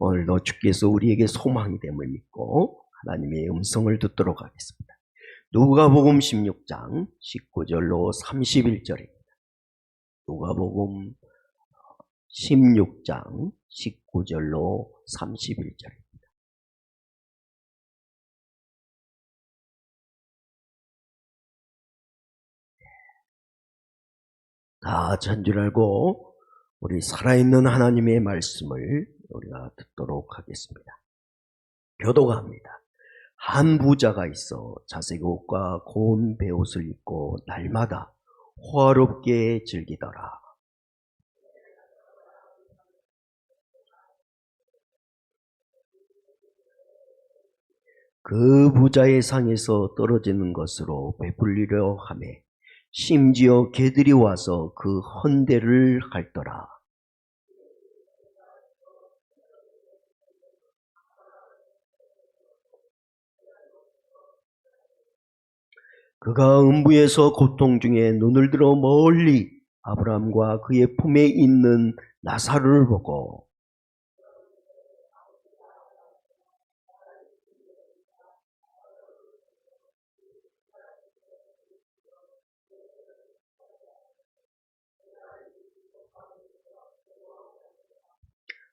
오늘도 주께서 우리에게 소망이 됨을 믿고 하나님의 음성을 듣도록 하겠습니다. 누가복음 16장 19절로 31절입니다. 누가복음 16장 19절로 31절입니다. 다 전줄 알고 우리 살아있는 하나님의 말씀을 우리가 듣도록 하겠습니다. 교도가 합니다. 한 부자가 있어 자색 옷과 고운 베옷을 입고 날마다 호화롭게 즐기더라. 그 부자의 상에서 떨어지는 것으로 베풀리려 하며 심지어 개들이 와서 그 헌대를 핥더라. 그가 음부에서 고통 중에 눈을 들어 멀리 아브라함과 그의 품에 있는 나사로를 보고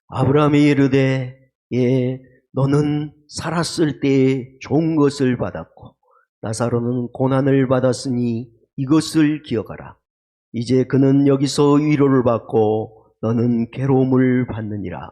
아브라함이 이르되 너는 살았을 때에 좋은 것을 받았고 나사로는 고난을 받았으니 이것을 기억하라. 이제 그는 여기서 위로를 받고 너는 괴로움을 받느니라.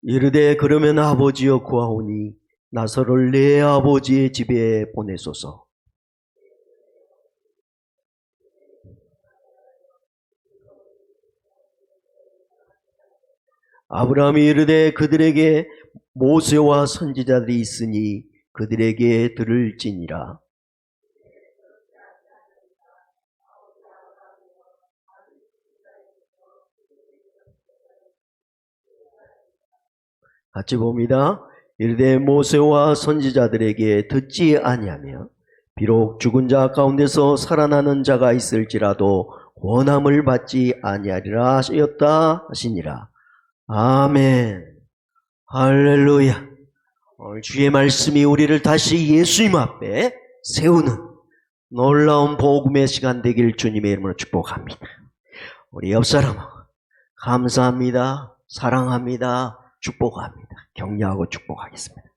이르되 그러면 아버지여 구하오니 나사로를 내 아버지의 집에 보내소서. 아브라함이 이르되 그들에게 모세와 선지자들이 있으니 그들에게 들을지니라. 같이 봅니다. 이르되 모세와 선지자들에게 듣지 아니하며 비록 죽은 자 가운데서 살아나는 자가 있을지라도 권함을 받지 아니하리라 하셨다 하시니라. 아멘. 할렐루야. 오늘 주의 말씀이 우리를 다시 예수님 앞에 세우는 놀라운 복음의 시간 되길 주님의 이름으로 축복합니다. 우리 옆사람 감사합니다. 사랑합니다. 축복합니다. 격려하고 축복하겠습니다.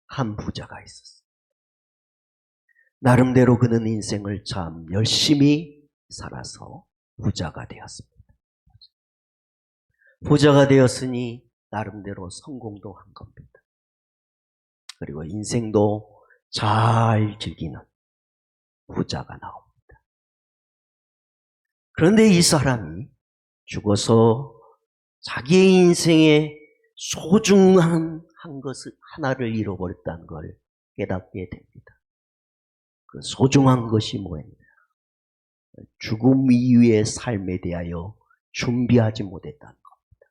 한 부자가 있었어요. 나름대로 그는 인생을 참 열심히 살아서 부자가 되었습니다. 부자가 되었으니 나름대로 성공도 한 겁니다. 그리고 인생도 잘 즐기는 부자가 나옵니다. 그런데 이 사람이 죽어서 자기의 인생에 소중한 한 것을 하나를 잃어버렸다는 걸 깨닫게 됩니다. 그 소중한 것이 뭐였냐? 죽음 이후의 삶에 대하여 준비하지 못했다는 겁니다.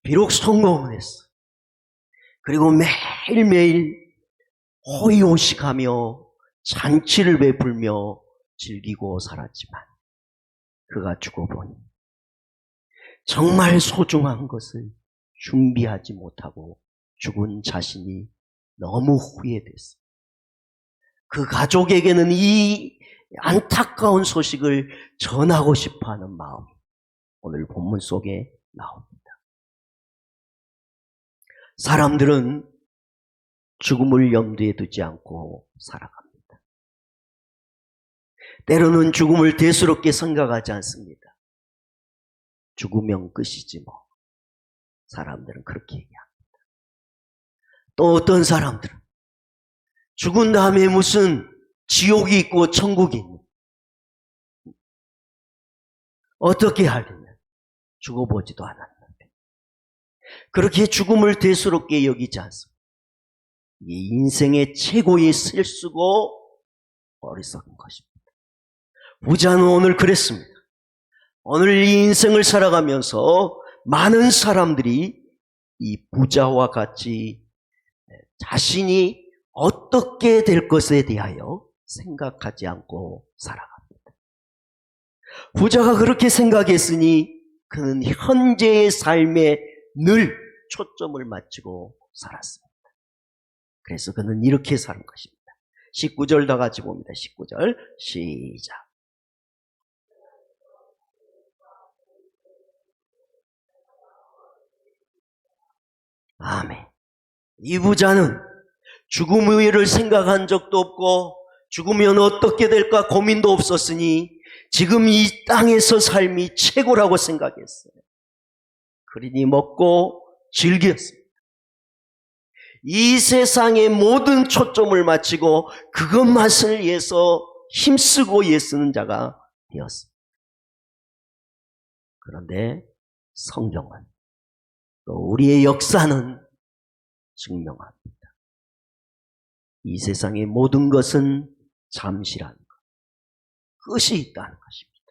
비록 성공을 했어. 그리고 매일매일 호의호식하며 잔치를 베풀며 즐기고 살았지만 그가 죽어보니 정말 소중한 것을 준비하지 못하고 죽은 자신이 너무 후회됐어. 그 가족에게는 이 안타까운 소식을 전하고 싶어하는 마음이 오늘 본문 속에 나옵니다. 사람들은 죽음을 염두에 두지 않고 살아갑니다. 때로는 죽음을 대수롭게 생각하지 않습니다. 죽으면 끝이지 뭐. 사람들은 그렇게 얘기합니다. 또 어떤 사람들은 죽은 다음에 무슨 지옥이 있고 천국이 있는 어떻게 하려면 죽어보지도 않았는데 그렇게 죽음을 대수롭게 여기지 않습니다. 이게 인생의 최고의 실수고 어리석은 것입니다. 부자는 오늘 그랬습니다. 오늘 이 인생을 살아가면서 많은 사람들이 이 부자와 같이 자신이 어떻게 될 것에 대하여 생각하지 않고 살아갑니다. 부자가 그렇게 생각했으니 그는 현재의 삶에 늘 초점을 맞추고 살았습니다. 그래서 그는 이렇게 사는 것입니다. 19절 다 같이 봅니다. 19절 시작. 아멘. 이 부자는 죽음의 일을 생각한 적도 없고 죽으면 어떻게 될까 고민도 없었으니 지금 이 땅에서 삶이 최고라고 생각했어요. 그러니 먹고 즐겼습니다. 이 세상의 모든 초점을 마치고 그것만을 위해서 힘쓰고 애쓰는 자가 되었습니다. 그런데 성경은 또 우리의 역사는 증명합니다. 이 세상의 모든 것은 잠시라는 것, 끝이 있다는 것입니다.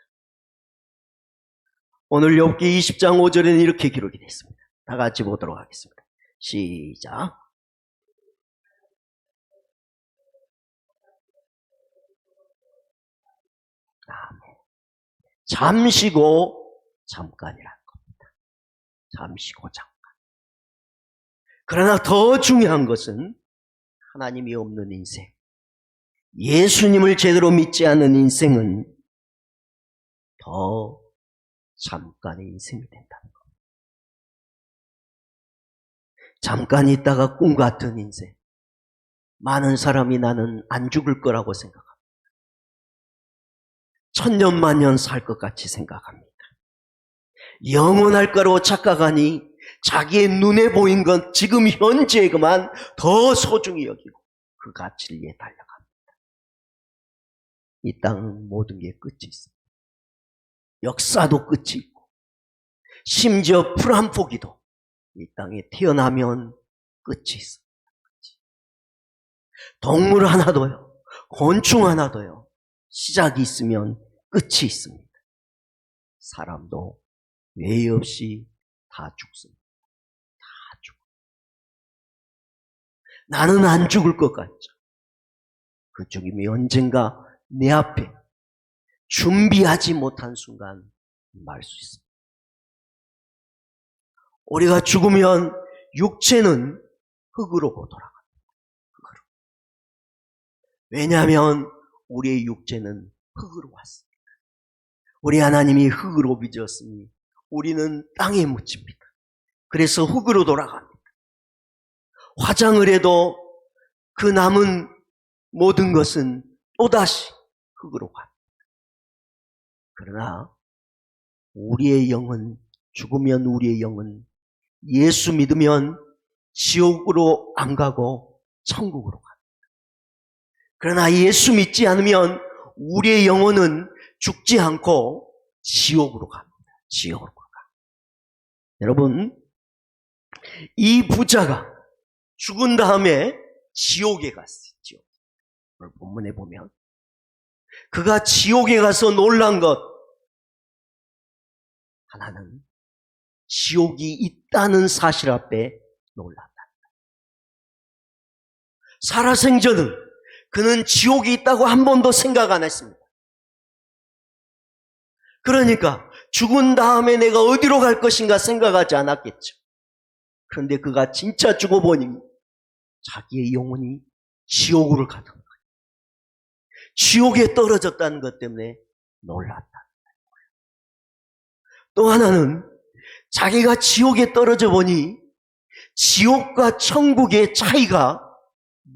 오늘 욥기 20장 5절에는 이렇게 기록이 되어 있습니다. 다 같이 보도록 하겠습니다. 시작. 아멘. 잠시고 잠깐이라는 겁니다. 잠시고 잠깐. 그러나 더 중요한 것은 하나님이 없는 인생, 예수님을 제대로 믿지 않는 인생은 더 잠깐의 인생이 된다는 겁니다. 잠깐 있다가 꿈 같은 인생. 많은 사람이 나는 안 죽을 거라고 생각합니다. 천년만년 살 것 같이 생각합니다. 영원할 거로 착각하니 자기의 눈에 보인 건 지금 현재에 그만 더 소중히 여기고 그 가치를 위해 달려갑니다. 이 땅은 모든 게 끝이 있습니다. 역사도 끝이 있고 심지어 풀 한 포기도 이 땅에 태어나면 끝이 있습니다. 동물 하나도요, 곤충 하나도요, 시작이 있으면 끝이 있습니다. 사람도 외 없이 다 죽습니다. 다 죽어요. 나는 안 죽을 것 같죠. 그 죽음이 언젠가 내 앞에 준비하지 못한 순간 말 수 있습니다. 우리가 죽으면 육체는 흙으로 돌아갑니다. 흙으로. 왜냐하면 우리의 육체는 흙으로 왔습니다. 우리 하나님이 흙으로 빚었으니 우리는 땅에 묻힙니다. 그래서 흙으로 돌아갑니다. 화장을 해도 그 남은 모든 것은 또다시 흙으로 갑니다. 그러나 우리의 영은, 죽으면 우리의 영은 예수 믿으면 지옥으로 안 가고 천국으로 갑니다. 그러나 예수 믿지 않으면 우리의 영혼은 죽지 않고 지옥으로 갑니다. 지옥으로 가. 여러분, 이 부자가 죽은 다음에 지옥에 갔어요. 지옥. 오늘 본문에 보면 그가 지옥에 가서 놀란 것 하나는 지옥이 있다는 사실 앞에 놀랐다. 살아생전은 그는 지옥이 있다고 한 번도 생각 안 했습니다. 그러니까 죽은 다음에 내가 어디로 갈 것인가 생각하지 않았겠죠. 그런데 그가 진짜 죽어보니 자기의 영혼이 지옥으로 가는 거예요. 지옥에 떨어졌다는 것 때문에 놀랐다. 또 하나는 자기가 지옥에 떨어져 보니 지옥과 천국의 차이가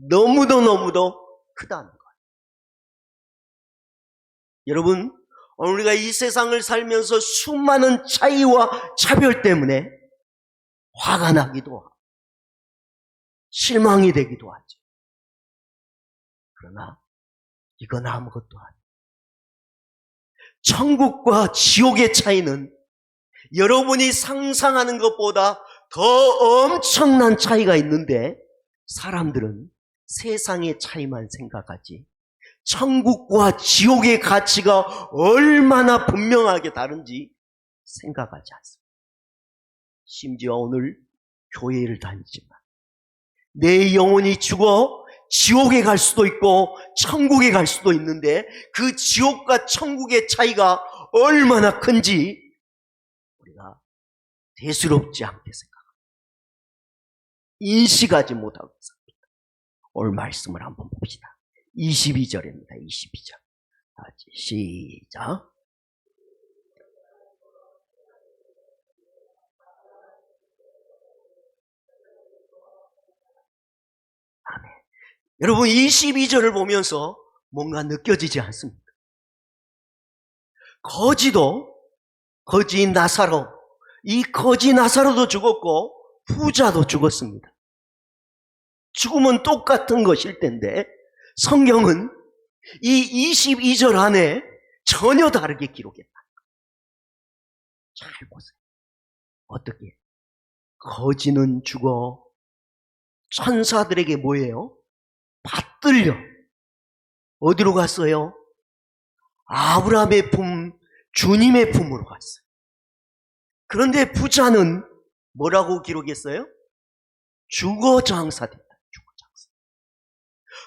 너무도 크다는 거예요. 여러분, 우리가 이 세상을 살면서 수많은 차이와 차별 때문에 화가 나기도 하고 실망이 되기도 하죠. 그러나 이건 아무것도 아니에요. 천국과 지옥의 차이는 여러분이 상상하는 것보다 더 엄청난 차이가 있는데 사람들은 세상의 차이만 생각하지 천국과 지옥의 가치가 얼마나 분명하게 다른지 생각하지 않습니다. 심지어 오늘 교회를 다니지만 내 영혼이 죽어 지옥에 갈 수도 있고 천국에 갈 수도 있는데 그 지옥과 천국의 차이가 얼마나 큰지 우리가 대수롭지 않게 생각합니다. 인식하지 못하고 있습니다. 오늘 말씀을 한번 봅시다. 22절입니다. 22절. 다시 시작. 아멘. 여러분 22절을 보면서 뭔가 느껴지지 않습니까? 거지 나사로, 이 거지 나사로도 죽었고 부자도 죽었습니다. 죽음은 똑같은 것일 텐데 성경은 이 22절 안에 전혀 다르게 기록했다. 잘 보세요. 어떻게? 거지는 죽어 천사들에게 뭐예요? 받들려. 어디로 갔어요? 아브라함의 품, 주님의 품으로 갔어요. 그런데 부자는 뭐라고 기록했어요? 죽어 장사됐다. 죽어 장사.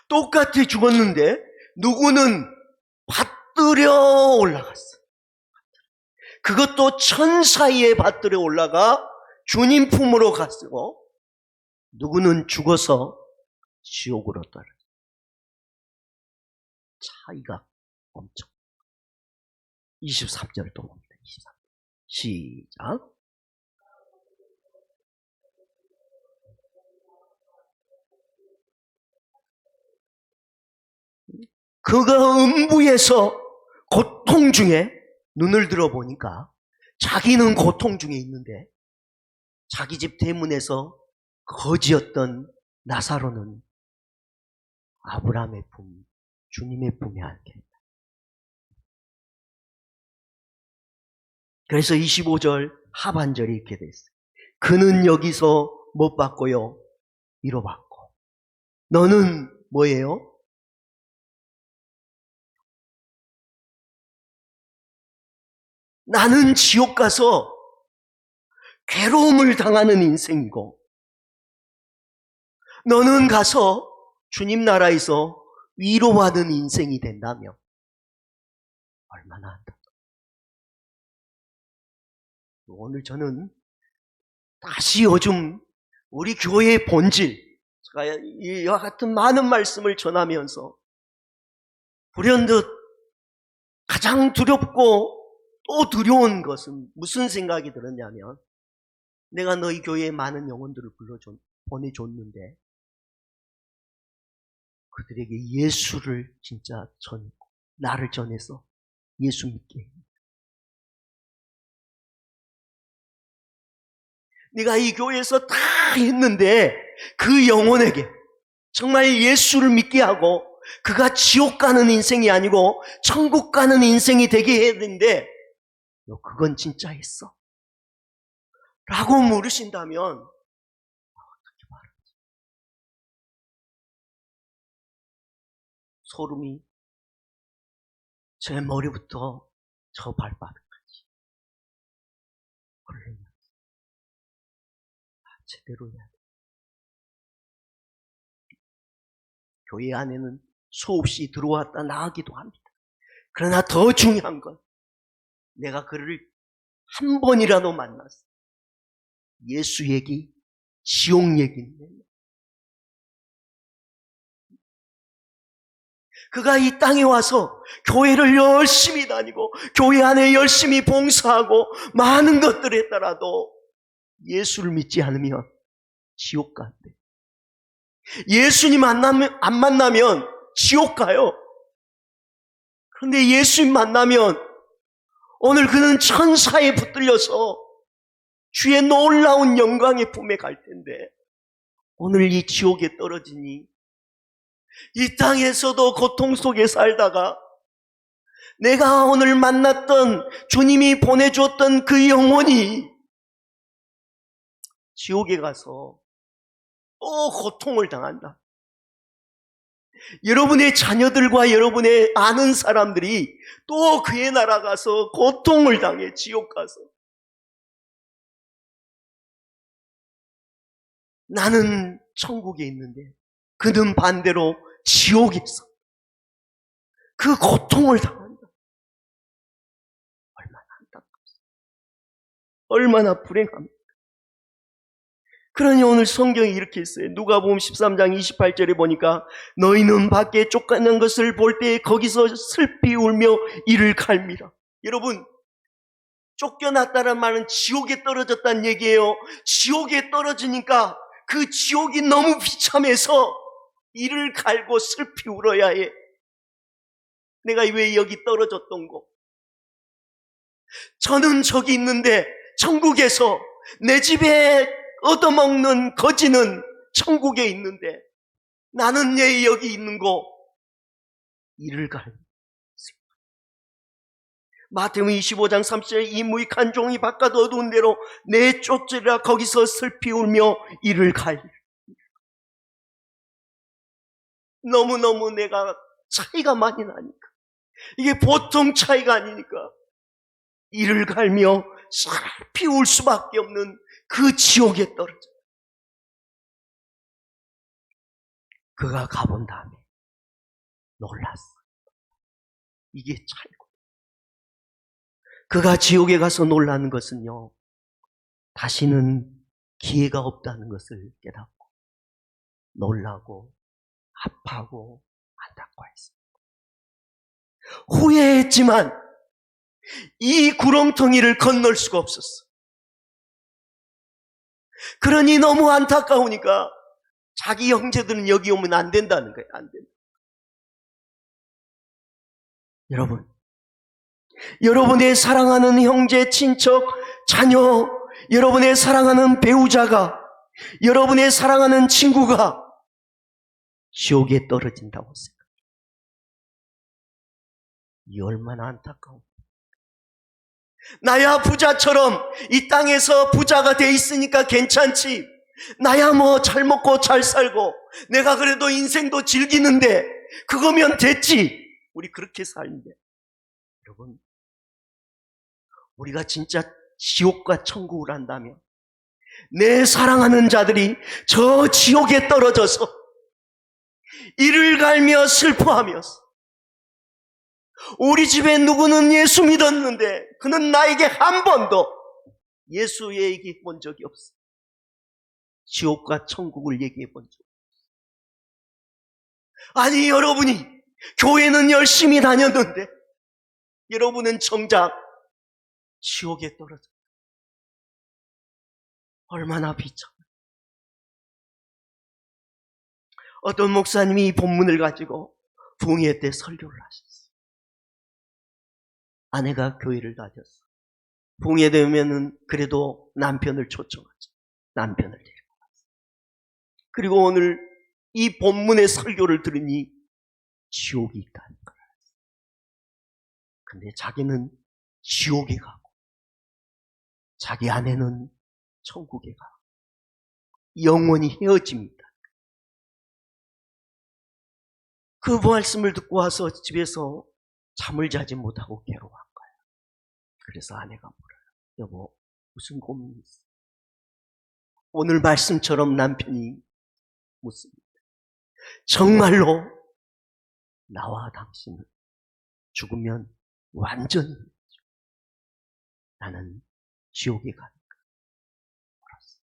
똑같이 죽었는데 누구는 받들여 올라갔어. 그것도 천사에 받들여 올라가 주님 품으로 갔고 누구는 죽어서 지옥으로 떨어져. 차이가 엄청. 23절을 또 봅니다. 23절. 시작. 그가 음부에서 고통 중에 눈을 들어보니까 자기는 고통 중에 있는데 자기 집 대문에서 거지였던 나사로는 아브라함의 품, 주님의 품에 앉게 했다. 그래서 25절 하반절이 이렇게 됐어요. 그는 여기서 못 받고요, 위로받고. 너는 뭐예요? 나는 지옥 가서 괴로움을 당하는 인생이고 너는 가서 주님 나라에서 위로받은 인생이 된다면 얼마나 한다. 오늘 저는 다시 요즘 우리 교회의 본질, 제가 이와 같은 많은 말씀을 전하면서 불현듯 가장 두렵고 또 두려운 것은 무슨 생각이 들었냐면 내가 너희 교회에 많은 영혼들을 보내줬는데 그들에게 예수를 진짜 전하고 나를 전해서 예수 믿게 해. 네가 이 교회에서 다 했는데 그 영혼에게 정말 예수를 믿게 하고 그가 지옥 가는 인생이 아니고 천국 가는 인생이 되게 해야 되는데 너 그건 진짜 했어? 라고 물으신다면 어떻게 말하지? 소름이 제 머리부터 저 발바닥까지 흘러요. 제대로 해야 돼. 교회 안에는 수없이 들어왔다 나가기도 합니다. 그러나 더 중요한 건 내가 그를 한 번이라도 만났어. 예수 얘기, 지옥 얘기는 그가 이 땅에 와서 교회를 열심히 다니고 교회 안에 열심히 봉사하고 많은 것들을 했더라도 예수를 믿지 않으면 지옥 간대. 예수님 안 만나면 지옥 가요. 그런데 예수님 만나면 오늘 그는 천사에 붙들려서 주의 놀라운 영광의 품에 갈 텐데 오늘 이 지옥에 떨어지니 이 땅에서도 고통 속에 살다가 내가 오늘 만났던 주님이 보내줬던 그 영혼이 지옥에 가서 또 고통을 당한다. 여러분의 자녀들과 여러분의 아는 사람들이 또 그의 나라 가서 고통을 당해 지옥 가서, 나는 천국에 있는데 그는 반대로 지옥에서 그 고통을 당한다. 얼마나 안타깝습니까? 얼마나 불행합니까? 그러니 오늘 성경이 이렇게 있어요. 누가복음 13장 28절에 보니까 너희는 밖에 쫓겨난 것을 볼 때 거기서 슬피 울며 이를 갈미라. 여러분, 쫓겨났다는 말은 지옥에 떨어졌다는 얘기예요. 지옥에 떨어지니까 그 지옥이 너무 비참해서 이를 갈고 슬피 울어야 해. 내가 왜 여기 떨어졌던 거? 저는 저기 있는데 천국에서 내 집에 얻어먹는 거지는 천국에 있는데 나는 왜 여기 있는 거? 이를 갈고. 마태복음 25장 30절 이 무익한 종이 바깥 어두운 데로 내쫓으리라. 거기서 슬피 울며 이를 갈. 너무너무 내가 차이가 많이 나니까, 이게 보통 차이가 아니니까 이를 갈며 슬피 울 수밖에 없는 그 지옥에 떨어져. 그가 가본 다음에 놀랐어. 이게 차이고. 그가 지옥에 가서 놀라는 것은요, 다시는 기회가 없다는 것을 깨닫고 놀라고 아파하고 안타까워했습니다. 후회했지만 이 구렁텅이를 건널 수가 없었어. 그러니 너무 안타까우니까 자기 형제들은 여기 오면 안 된다는 거예요. 안 된다. 여러분, 여러분의 사랑하는 형제, 친척, 자녀, 여러분의 사랑하는 배우자가, 여러분의 사랑하는 친구가 지옥에 떨어진다고 생각해요. 이 얼마나 안타까워. 나야 부자처럼 이 땅에서 부자가 돼 있으니까 괜찮지. 나야 뭐 잘 먹고 잘 살고 내가 그래도 인생도 즐기는데 그거면 됐지. 우리 그렇게 살는데, 여러분, 우리가 진짜 지옥과 천국을 한다면 내 사랑하는 자들이 저 지옥에 떨어져서 이를 갈며 슬퍼하면서, 우리 집에 누구는 예수 믿었는데 그는 나에게 한 번도 예수 얘기해 본 적이 없어. 지옥과 천국을 얘기해 본 적 없어. 아니, 여러분이 교회는 열심히 다녔는데 여러분은 정작 지옥에 떨어져. 얼마나 비참. 어떤 목사님이 이 본문을 가지고 부흥회 때 설교를 하셨어요. 아내가 교회를 다녔어. 부흥회 되면은 그래도 남편을 초청하죠. 남편을 데리고 갔어. 그리고 오늘 이 본문의 설교를 들으니 지옥이 있다는 거예요. 근데 자기는 지옥에 가고 자기 아내는 천국에 가고 영원히 헤어집니다. 그 말씀을 듣고 와서 집에서 잠을 자지 못하고 괴로워한 거예요. 그래서 아내가 물어요. 여보, 무슨 고민이 있어? 오늘 말씀처럼 남편이 묻습니다. 정말로 나와 당신은 죽으면 완전히 나는 지옥에 가니까 물었어.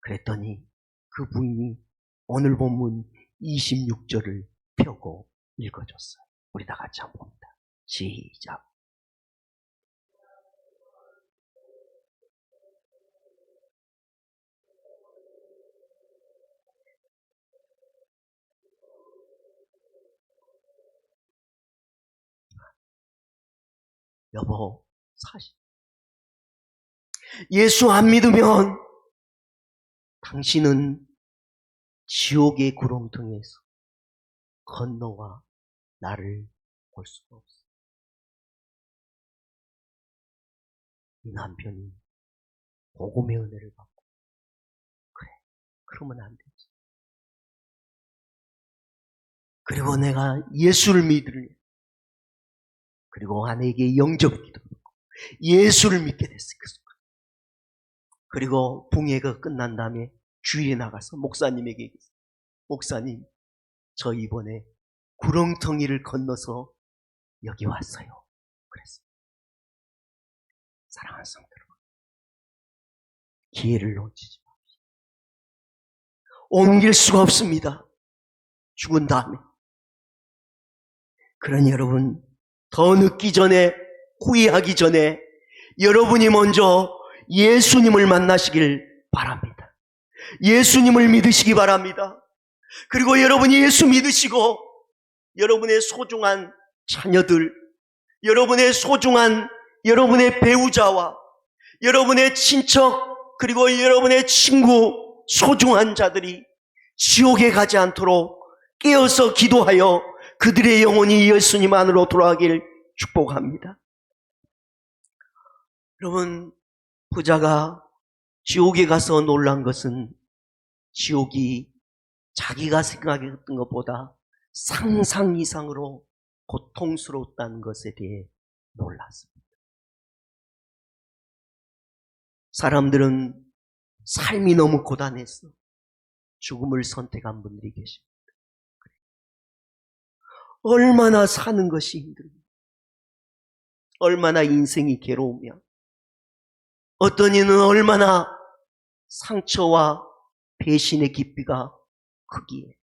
그랬더니 그 부인이 오늘 본문 26절을 펴고 읽어줬어요. 우리 다 같이 한번 봅니다. 시작. 여보, 사실 예수 안 믿으면 당신은 지옥의 구렁텅이에서 건너와 나를 볼 수가 없어. 이 남편이 복음의 은혜를 받고, 그래, 그러면 안 되지. 그리고 내가 예수를 믿으려. 그리고 아내에게 영접기도 하고 예수를 믿게 됐어요. 그리고 붕괴가 끝난 다음에 주일에 나가서 목사님에게 얘기했어요. 목사님, 저 이번에 구렁텅이를 건너서 여기 왔어요. 그랬어요. 사랑하는 성도 여러분, 기회를 놓치지 마십시오. 옮길 수가 없습니다. 죽은 다음에. 그러니 여러분, 더 늦기 전에, 후회하기 전에 여러분이 먼저 예수님을 만나시길 바랍니다. 예수님을 믿으시기 바랍니다. 그리고 여러분이 예수 믿으시고 여러분의 소중한 자녀들, 여러분의 소중한 여러분의 배우자와 여러분의 친척, 그리고 여러분의 친구, 소중한 자들이 지옥에 가지 않도록 깨어서 기도하여 그들의 영혼이 예수님 안으로 돌아가길 축복합니다. 여러분, 부자가 지옥에 가서 놀란 것은 지옥이 자기가 생각했던 것보다 상상 이상으로 고통스러웠다는 것에 대해 놀랐습니다. 사람들은 삶이 너무 고단해서 죽음을 선택한 분들이 계십니다. 얼마나 사는 것이 힘듭니다. 얼마나 인생이 괴로우며 어떤 이는 얼마나 상처와 배신의 깊이가 크기에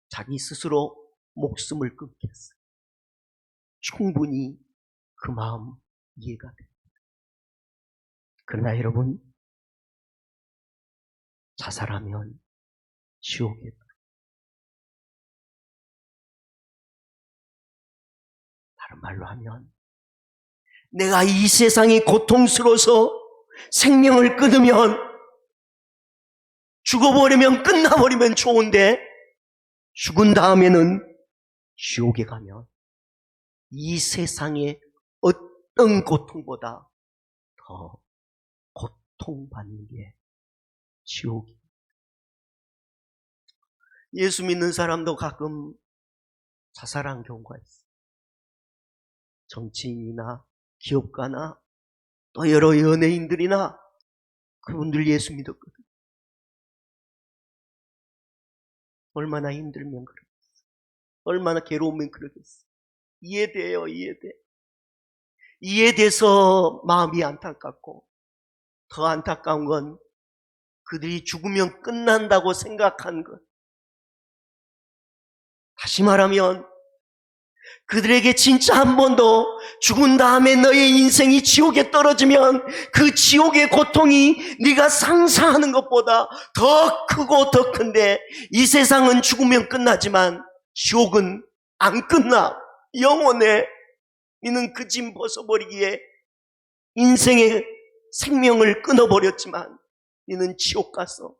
자기 스스로 목숨을 끊겠어요. 충분히 그 마음 이해가 됩니다. 그러나 여러분, 자살하면 지옥에 다른 말로 하면 내가 이 세상이 고통스러워서 생명을 끊으면 죽어버리면 끝나버리면 좋은데 죽은 다음에는 지옥에 가면 이 세상의 어떤 고통보다 더 고통받는 게 지옥입니다. 예수 믿는 사람도 가끔 자살한 경우가 있어요. 정치인이나 기업가나 또 여러 연예인들이나 그분들 예수 믿었거든요. 얼마나 힘들면 그러겠어요. 얼마나 괴로우면 그러겠어요. 이해돼요, 이해돼. 이해돼서 마음이 안타깝고 더 안타까운 건 그들이 죽으면 끝난다고 생각한 것. 다시 말하면 그들에게 진짜 한 번 더 죽은 다음에 너의 인생이 지옥에 떨어지면 그 지옥의 고통이 네가 상상하는 것보다 더 크고 더 큰데 이 세상은 죽으면 끝나지만 지옥은 안 끝나. 영원해. 너는 그 짐 벗어버리기에 인생의 생명을 끊어버렸지만 너는 지옥 가서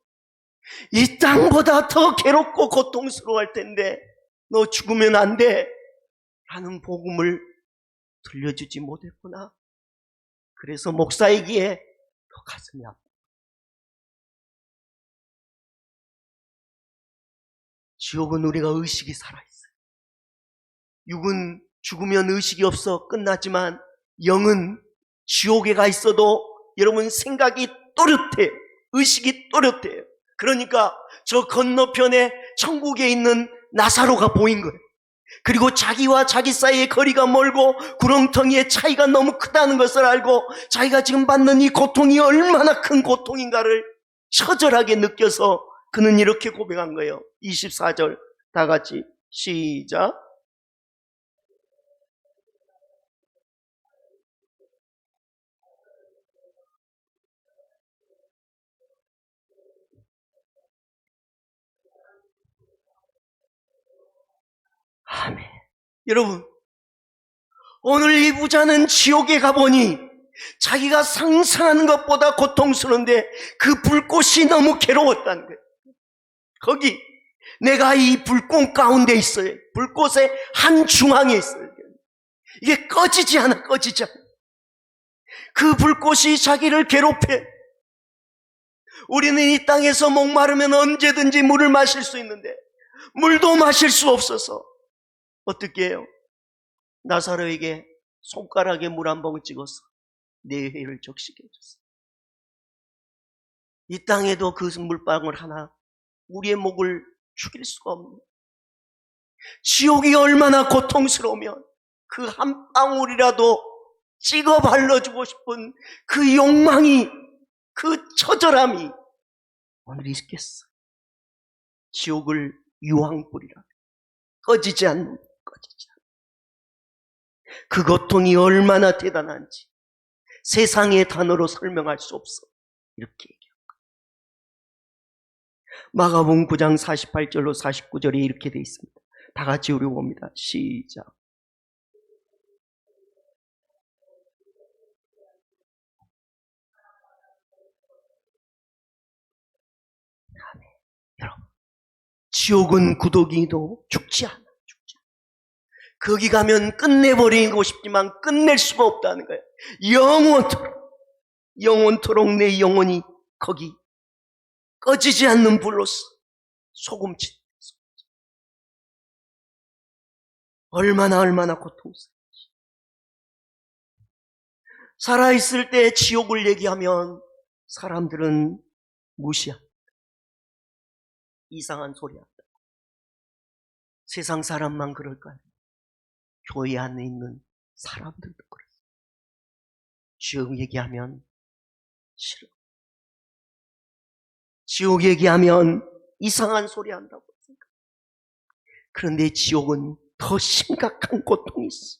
이 땅보다 더 괴롭고 고통스러워할 텐데 너 죽으면 안 돼 라는 복음을 들려주지 못했구나. 그래서 목사이기에 더 가슴이 아파. 지옥은 우리가 의식이 살아있어요. 육은 죽으면 의식이 없어 끝나지만 영은 지옥에 가 있어도 여러분 생각이 또렷해요. 의식이 또렷해요. 그러니까 저 건너편에 천국에 있는 나사로가 보인 거예요. 그리고 자기와 자기 사이의 거리가 멀고 구렁텅이의 차이가 너무 크다는 것을 알고 자기가 지금 받는 이 고통이 얼마나 큰 고통인가를 처절하게 느껴서 그는 이렇게 고백한 거예요. 24절 다 같이 시작. 아멘. 여러분, 오늘 이 부자는 지옥에 가보니 자기가 상상하는 것보다 고통스러운데 그 불꽃이 너무 괴로웠다는 거예요. 거기 내가 이 불꽃 가운데 있어요. 불꽃의 한 중앙에 있어요. 이게 꺼지지 않아. 그 불꽃이 자기를 괴롭혀. 우리는 이 땅에서 목마르면 언제든지 물을 마실 수 있는데 물도 마실 수 없어서 어떻게 해요? 나사로에게 손가락에 물 한 방울 찍어서 네 회를 적시게 해줬어요. 이 땅에도 그 물방울 하나 우리의 목을 죽일 수가 없는, 지옥이 얼마나 고통스러우면 그 한 방울이라도 찍어 발라주고 싶은 그 욕망이, 그 처절함이 오늘 있겠어. 지옥을 유황불이라, 꺼지지 않는, 꺼지지 않는 그 고통이 얼마나 대단한지 세상의 단어로 설명할 수 없어. 이렇게 얘기합니다. 마가복음 9장 48절로 49절에 이렇게 되어 있습니다. 다 같이 우리 봅니다. 시작. 여러분, 지옥은 구더기도 죽지 않아. 거기 가면 끝내버리고 싶지만 끝낼 수가 없다는 거예요. 영원토록 내 영혼이 거기 꺼지지 않는 불로서 소금친, 얼마나 고통스러운지. 살아있을 때 지옥을 얘기하면 사람들은 무시합니다. 이상한 소리 한다. 세상 사람만 그럴까요? 교회 안에 있는 사람들도 그렇습니다. 지옥 얘기하면 싫어. 지옥 얘기하면 이상한 소리 한다고 생각. 그런데 지옥은 더 심각한 고통이 있어.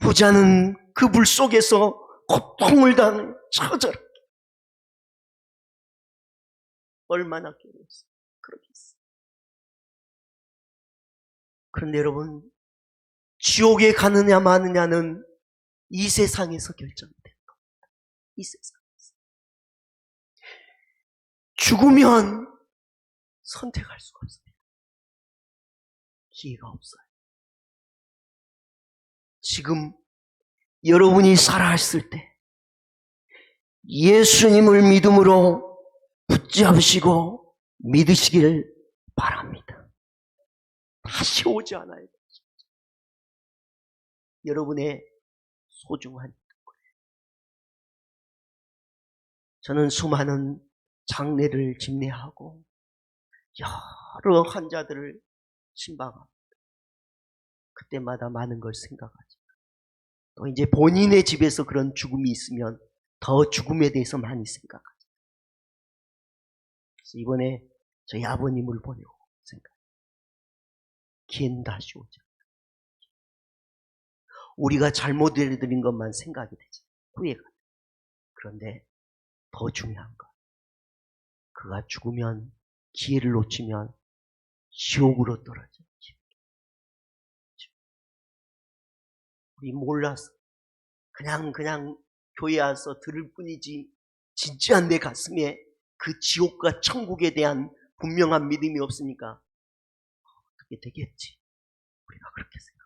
부자는 그 불 속에서 고통을 당하는 처절하게. 얼마나 괴로웠어. 그렇게 있어. 그런데 여러분, 지옥에 가느냐 마느냐는 이 세상에서 결정된 겁니다. 이 세상에서. 죽으면 선택할 수가 없습니다. 기회가 없어요. 지금 여러분이 살아있을 때 예수님을 믿음으로 붙잡으시고 믿으시길 바랍니다. 다시 오지 않아요. 여러분의 소중한 거예요. 저는 수많은 장례를 집례하고 여러 환자들을 신방합니다. 그때마다 많은 걸 생각하죠. 또 이제 본인의 집에서 그런 죽음이 있으면 더 죽음에 대해서 많이 생각하죠. 그래서 이번에 저희 아버님을 보내고 생각해요. 기회는 다시 오죠. 우리가 잘못해드린 것만 생각이 되죠. 후회가 돼요. 그런데 더 중요한 건 그가 죽으면, 기회를 놓치면 지옥으로 떨어져요. 우리 몰라서 그냥 교회 와서 들을 뿐이지 진짜 내 가슴에 그 지옥과 천국에 대한 분명한 믿음이 없으니까 어떻게 되겠지? 우리가 그렇게 생각합니다.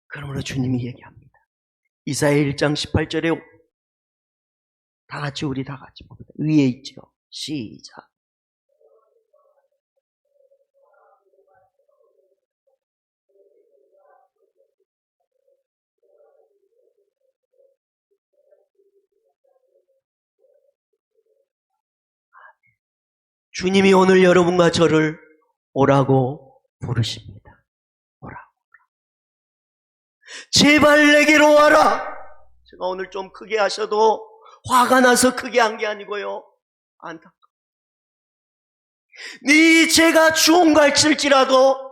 그러므로 주님이 얘기합니다. 이사야 1장 18절에 우리 다 같이 봅니다. 위에 있죠. 시작. 주님이 오늘 여러분과 저를 오라고 부르십니다. 오라고. 제발 내게로 와라. 제가 오늘 좀 크게 하셔도 화가 나서 크게 한 게 아니고요. 안타까워. 네 죄가 주홍갈칠지라도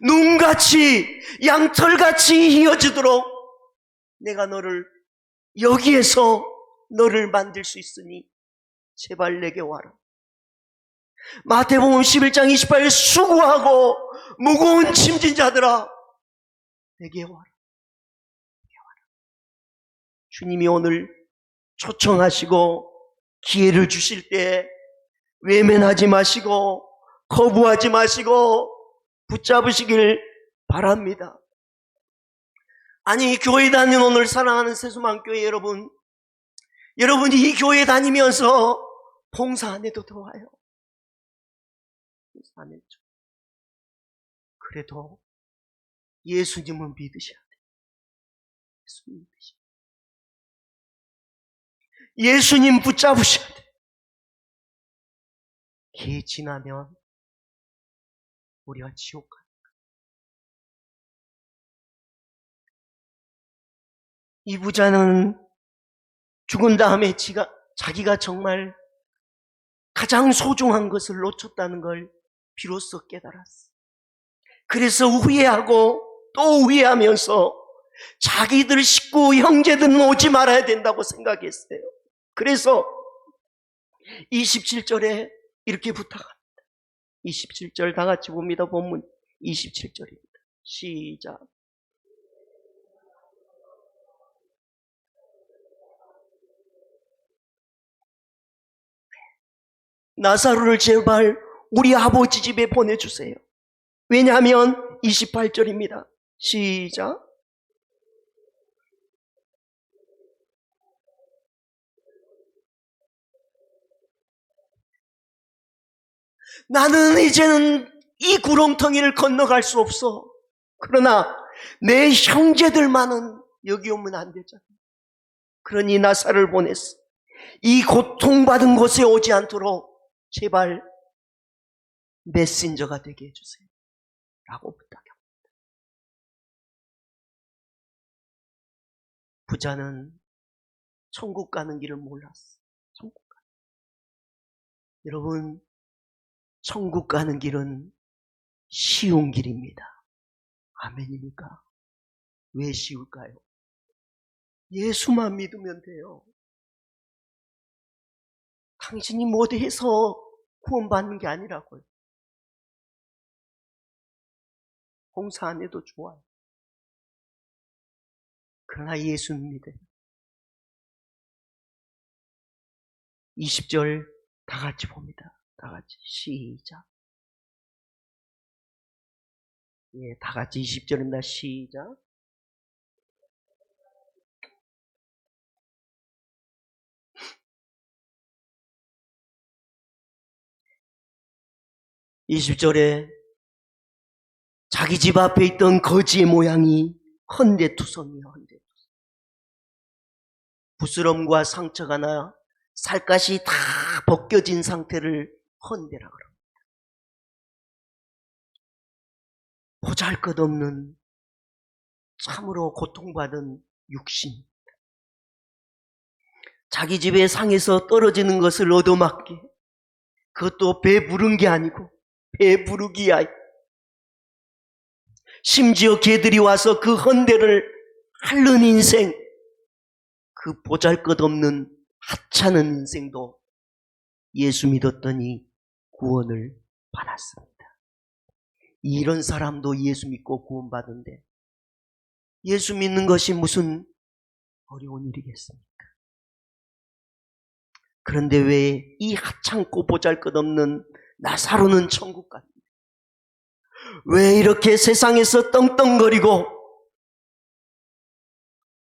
눈같이 양털같이 휘어지도록 내가 너를 여기에서 너를 만들 수 있으니 제발 내게 와라. 마태복음 11장 28절 수고하고 무거운 짐진 자들아 내게 와라. 주님이 오늘 초청하시고 기회를 주실 때 외면하지 마시고 거부하지 마시고 붙잡으시길 바랍니다. 아니, 교회 다니는 오늘 사랑하는 세수만교회 여러분, 여러분이 이 교회 다니면서 봉사 안 해도 좋아요. 4년쯤. 그래도 예수님은 믿으셔야 돼. 예수님 믿으셔야 돼. 예수님 붙잡으셔야 돼. 기 지나면 우리가 지옥 가는 거야. 이 부자는 죽은 다음에 자기가 정말 가장 소중한 것을 놓쳤다는 걸 비로소 깨달았어. 그래서 후회하고 또 후회하면서 자기들 식구, 형제들은 오지 말아야 된다고 생각했어요. 그래서 27절에 이렇게 부탁합니다. 27절 다 같이 봅니다. 본문 27절입니다. 시작. 나사로를 제발 우리 아버지 집에 보내주세요. 왜냐하면 28절입니다. 시작. 나는 이제는 이 구렁텅이를 건너갈 수 없어. 그러나 내 형제들만은 여기 오면 안 되잖아. 그러니 나사로를 보냈어. 이 고통받은 곳에 오지 않도록 제발 메신저가 되게 해주세요. 라고 부탁합니다. 부자는 천국 가는 길을 몰랐어. 천국 가는 길. 여러분, 천국 가는 길은 쉬운 길입니다. 아멘입니까? 왜 쉬울까요? 예수만 믿으면 돼요. 당신이 못해서 구원받는 게 아니라고요. 봉사 안 해도 좋아요. 그러나 예수는 믿어요. 20절 다 같이 봅니다. 다 같이 시작. 예, 다 같이 20절입니다. 시작. (20절에) 자기 집 앞에 있던 거지의 모양이 헌데투성이야. 헌데투성. 부스럼과 상처가 나 살갗이 다 벗겨진 상태를 헌데라 그럽니다. 보잘것없는 참으로 고통받은 육신. 자기 집의 상에서 떨어지는 것을 얻어맞게, 그것도 배부른 게 아니고 배부르기야. 심지어 개들이 와서 그 헌데를 핥는 인생, 그 보잘것없는 하찮은 인생도 예수 믿었더니 구원을 받았습니다. 이런 사람도 예수 믿고 구원받은데 예수 믿는 것이 무슨 어려운 일이겠습니까? 그런데 왜 이 하찮고 보잘것없는 나사로는 천국 갑니다. 왜 이렇게 세상에서 떵떵거리고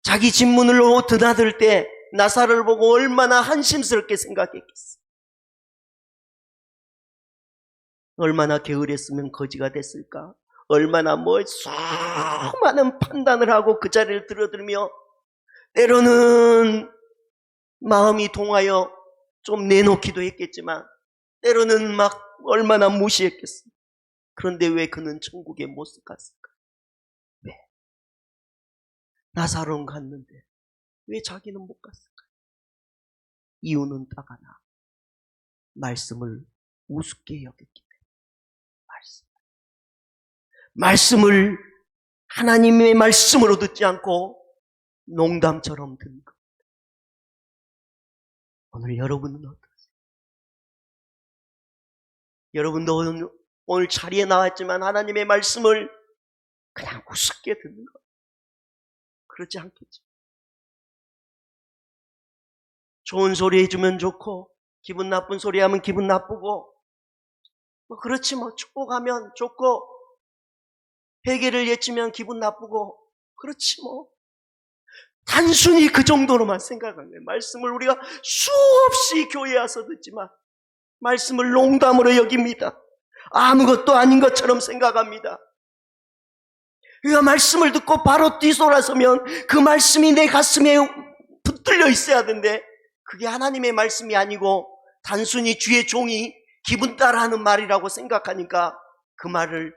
자기 집 문으로 드나들 때 나사로를 보고 얼마나 한심스럽게 생각했겠어. 얼마나 게으르했으면 거지가 됐을까? 얼마나 수많은 판단을 하고 그 자리를 들어들며 때로는 마음이 동하여 좀 내놓기도 했겠지만 때로는 막 얼마나 무시했겠어. 그런데 왜 그는 천국에 못 갔을까? 왜? 나사로는 갔는데 왜 자기는 못 갔을까? 이유는 딱 하나. 말씀을 우습게 여겼기 때문에. 말씀을 하나님의 말씀으로 듣지 않고 농담처럼 듣는 것. 오늘 여러분은 어떠세요? 여러분도 오늘 자리에 나왔지만 하나님의 말씀을 그냥 우습게 듣는 것. 그렇지 않겠죠? 좋은 소리 해주면 좋고 기분 나쁜 소리 하면 기분 나쁘고 그렇지 축복하면 좋고 회개를 외치면 기분 나쁘고 그렇지 단순히 그 정도로만 생각하는 거예요. 말씀을 우리가 수없이 교회에 와서 듣지만 말씀을 농담으로 여깁니다. 아무것도 아닌 것처럼 생각합니다. 우리가 말씀을 듣고 바로 뒤돌아서면 그 말씀이 내 가슴에 붙들려 있어야 하는데 그게 하나님의 말씀이 아니고 단순히 주의 종이 기분 따라 하는 말이라고 생각하니까 그 말을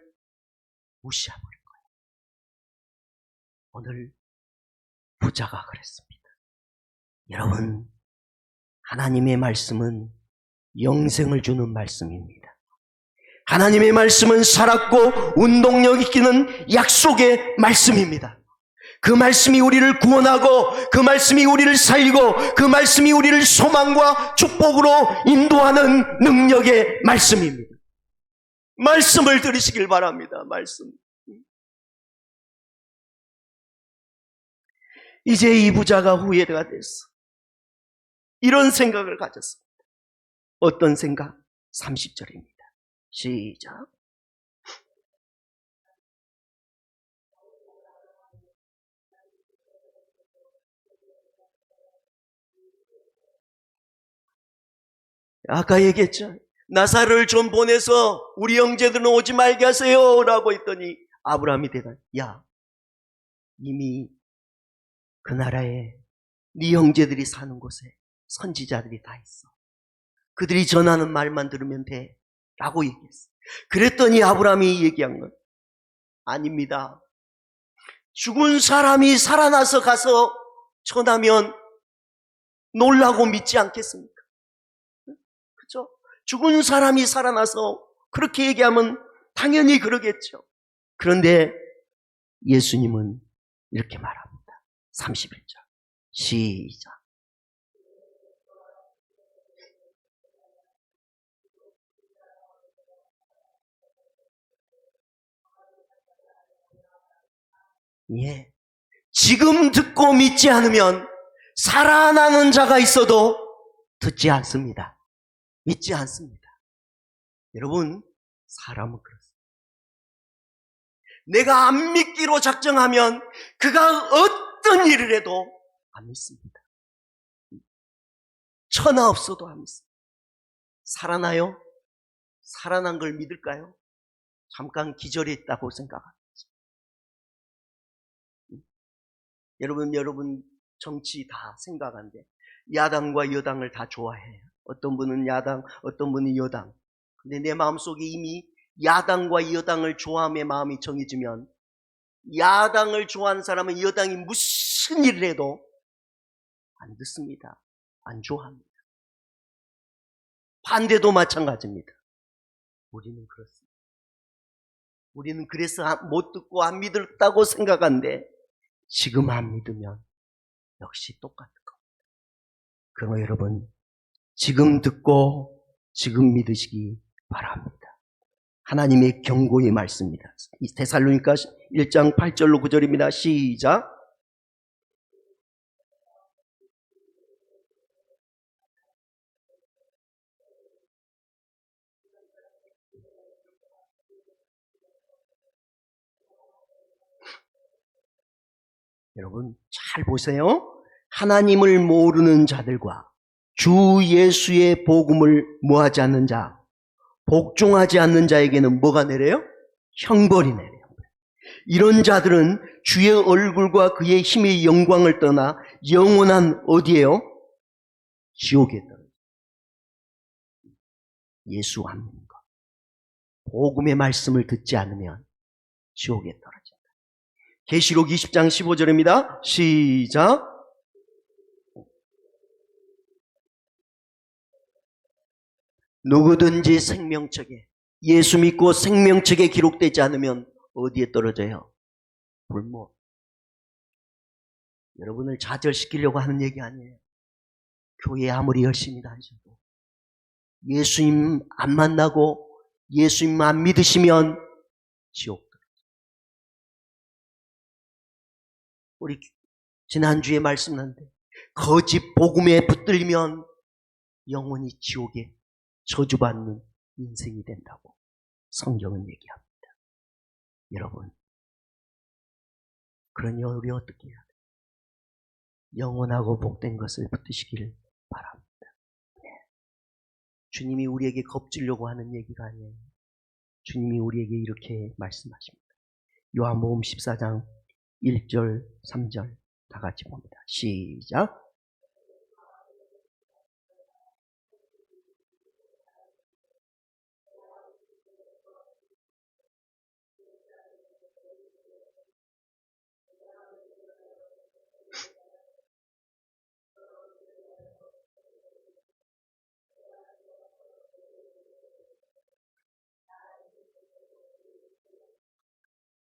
무시해버린 거예요. 오늘 부자가 그랬습니다. 여러분, 하나님의 말씀은 영생을 주는 말씀입니다. 하나님의 말씀은 살았고 운동력 있기는 약속의 말씀입니다. 그 말씀이 우리를 구원하고 그 말씀이 우리를 살리고 그 말씀이 우리를 소망과 축복으로 인도하는 능력의 말씀입니다. 말씀을 들으시길 바랍니다. 말씀. 이제 이 부자가 후회가 됐어. 이런 생각을 가졌습니다. 어떤 생각? 30절입니다. 시작. 아까 얘기했죠. 나사를 좀 보내서 우리 형제들은 오지 말게 하세요 라고 했더니 아브라함이 대답, 야, 이미 그 나라에 네 형제들이 사는 곳에 선지자들이 다 있어. 그들이 전하는 말만 들으면 돼 라고 얘기했어. 그랬더니 아브라함이 얘기한 건 아닙니다. 죽은 사람이 살아나서 가서 전하면 놀라고 믿지 않겠습니까? 그렇죠? 죽은 사람이 살아나서 그렇게 얘기하면 당연히 그러겠죠. 그런데 예수님은 이렇게 말합니다. 31절 시작. 예. 지금 듣고 믿지 않으면 살아나는 자가 있어도 듣지 않습니다. 믿지 않습니다. 여러분, 사람은 그렇습니다. 내가 안 믿기로 작정하면 그가 어떤 일을 해도 안 믿습니다. 천하 없어도 안 믿습니다. 살아나요? 살아난 걸 믿을까요? 잠깐 기절했다고 생각합니다. 여러분 정치 다 생각한데 야당과 여당을 다 좋아해요. 어떤 분은 야당, 어떤 분은 여당. 근데 내 마음속에 이미 야당과 여당을 좋아함의 마음이 정해지면 야당을 좋아하는 사람은 여당이 무슨 일을 해도 안 듣습니다. 안 좋아합니다. 반대도 마찬가지입니다. 우리는 그렇습니다. 우리는 그래서 못 듣고 안 믿었다고 생각하는데 지금 안 믿으면 역시 똑같은 겁니다. 그러면 여러분 지금 듣고 지금 믿으시기 바랍니다. 하나님의 경고의 말씀입니다. 데살로니가 1장 8절로 9절입니다. 시작. 여러분 잘 보세요. 하나님을 모르는 자들과 주 예수의 복음을 모하지 않는 자, 복종하지 않는 자에게는 뭐가 내려요? 형벌이 내려요. 이런 자들은 주의 얼굴과 그의 힘의 영광을 떠나 영원한 어디에요? 지옥에 떨어져요. 예수 안 믿는 것. 복음의 말씀을 듣지 않으면 지옥에 떨어진다. 계시록 20장 15절입니다. 시작. 누구든지 생명책에 예수 믿고 생명책에 기록되지 않으면 어디에 떨어져요? 불못. 여러분을 좌절시키려고 하는 얘기 아니에요. 교회 아무리 열심히 다니셔도 예수님 안 만나고 예수님 안 믿으시면 지옥 떨어져요. 우리 지난주에 말씀하는데 거짓 복음에 붙들리면 영원히 지옥에 저주받는 인생이 된다고 성경은 얘기합니다. 여러분, 그러니 우리 어떻게 해야 돼요? 영원하고 복된 것을 붙드시길 바랍니다. 네. 주님이 우리에게 겁주려고 하는 얘기가 아니에요. 주님이 우리에게 이렇게 말씀하십니다. 요한복음 14장 1절, 3절 다 같이 봅니다. 시작.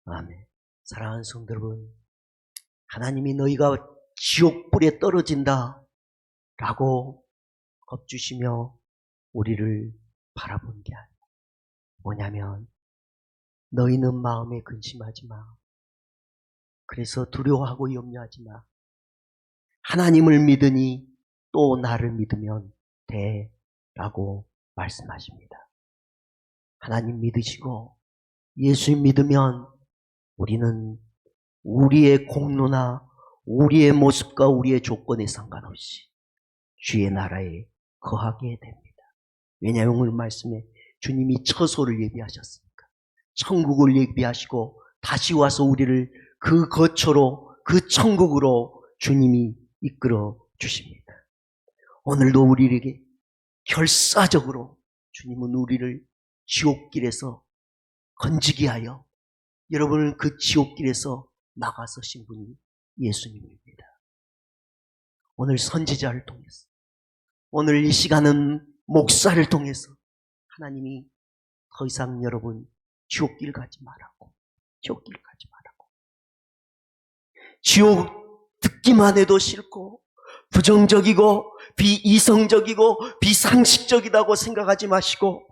아멘. 사랑하는 성도 여러분, 하나님이 너희가 지옥불에 떨어진다 라고 겁주시며 우리를 바라보는 게 아니에요. 뭐냐면 너희는 마음에 근심하지 마. 그래서 두려워하고 염려하지 마. 하나님을 믿으니 또 나를 믿으면 돼 라고 말씀하십니다. 하나님 믿으시고 예수 믿으면 우리는 우리의 공로나 우리의 모습과 우리의 조건에 상관없이 주의 나라에 거하게 됩니다. 왜냐하면 오늘 말씀에 주님이 처소를 예비하셨으니까. 천국을 예비하시고 다시 와서 우리를 그 거처로, 그 천국으로 주님이 이끌어 주십니다. 오늘도 우리에게 결사적으로 주님은 우리를 지옥길에서 건지게 하여 여러분을 그 지옥길에서 막아서신 분이 예수님입니다. 오늘 선지자를 통해서, 오늘 이 시간은 목사를 통해서 하나님이 더 이상 여러분 지옥길 가지 말라고, 지옥길 가지 말라고. 지옥 듣기만 해도 싫고 부정적이고 비이성적이고 비상식적이라고 생각하지 마시고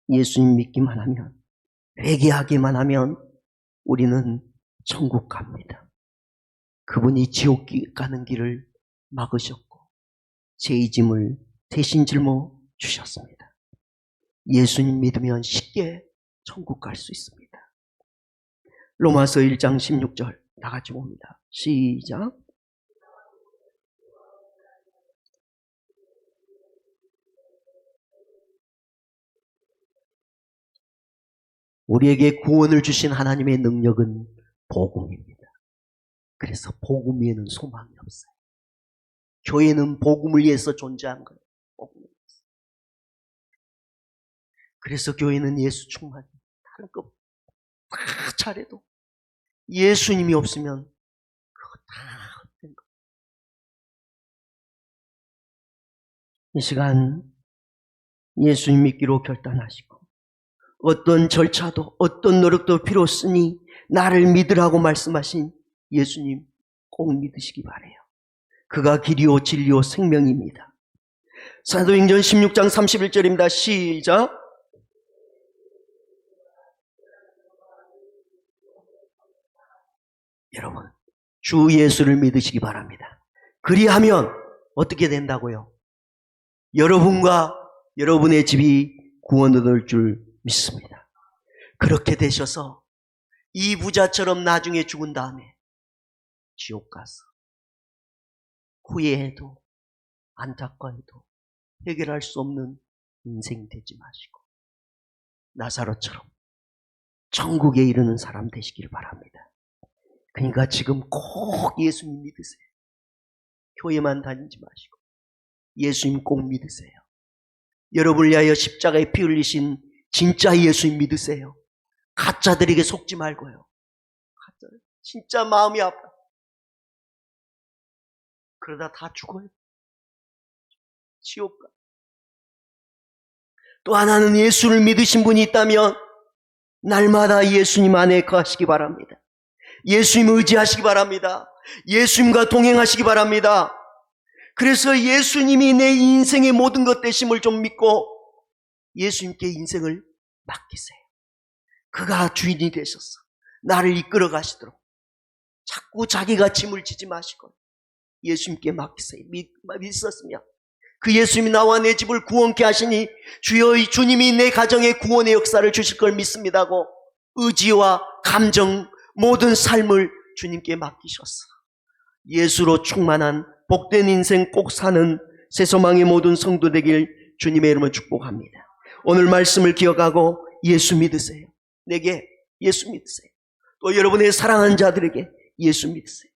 예수님 믿기만 하면, 회개하기만 하면 우리는 천국 갑니다. 그분이 지옥 가는 길을 막으셨고 죄의 짐을 대신 짊어 주셨습니다. 예수님 믿으면 쉽게 천국 갈 수 있습니다. 로마서 1장 16절 다 같이 봅니다. 시작. 우리에게 구원을 주신 하나님의 능력은 복음입니다. 그래서 복음 위에는 소망이 없어요. 교회는 복음을 위해서 존재한 거예요. 복음을 위해서. 그래서 교회는 예수 충만히 다른 거 다 잘해도 예수님이 없으면 그거 다 헛된 거예요. 이 시간 예수님 믿기로 결단하시고 어떤 절차도 어떤 노력도 필요 없으니 나를 믿으라고 말씀하신 예수님 꼭 믿으시기 바라요. 그가 길이요 진리요 생명입니다. 사도행전 16장 31절입니다. 시작. 여러분 주 예수를 믿으시기 바랍니다. 그리하면 어떻게 된다고요? 여러분과 여러분의 집이 구원 얻을 줄 믿습니다. 그렇게 되셔서 이 부자처럼 나중에 죽은 다음에 지옥 가서 후회해도 안타까워해도 해결할 수 없는 인생 되지 마시고 나사로처럼 천국에 이르는 사람 되시길 바랍니다. 그러니까 지금 꼭 예수님 믿으세요. 교회만 다니지 마시고 예수님 꼭 믿으세요. 여러분을 위하여 십자가에 피 흘리신 진짜 예수님 믿으세요. 가짜들에게 속지 말고요. 가짜 진짜 마음이 아파. 그러다 다 죽어요. 지옥 가. 또 하나는 예수를 믿으신 분이 있다면 날마다 예수님 안에 거하시기 바랍니다. 예수님 의지하시기 바랍니다. 예수님과 동행하시기 바랍니다. 그래서 예수님이 내 인생의 모든 것 되심을 좀 믿고 예수님께 인생을 맡기세요. 그가 주인이 되셔서 나를 이끌어 가시도록 자꾸 자기가 짐을 지지 마시고 예수님께 맡기세요. 믿었으면 그 예수님이 나와 내 집을 구원케 하시니 주여 이 주님이 내 가정에 구원의 역사를 주실 걸 믿습니다고 의지와 감정 모든 삶을 주님께 맡기셨어. 예수로 충만한 복된 인생 꼭 사는 새소망의 모든 성도 되길 주님의 이름으로 축복합니다. 오늘 말씀을 기억하고 예수 믿으세요. 내게 예수 믿으세요. 또 여러분의 사랑하는 자들에게 예수 믿으세요.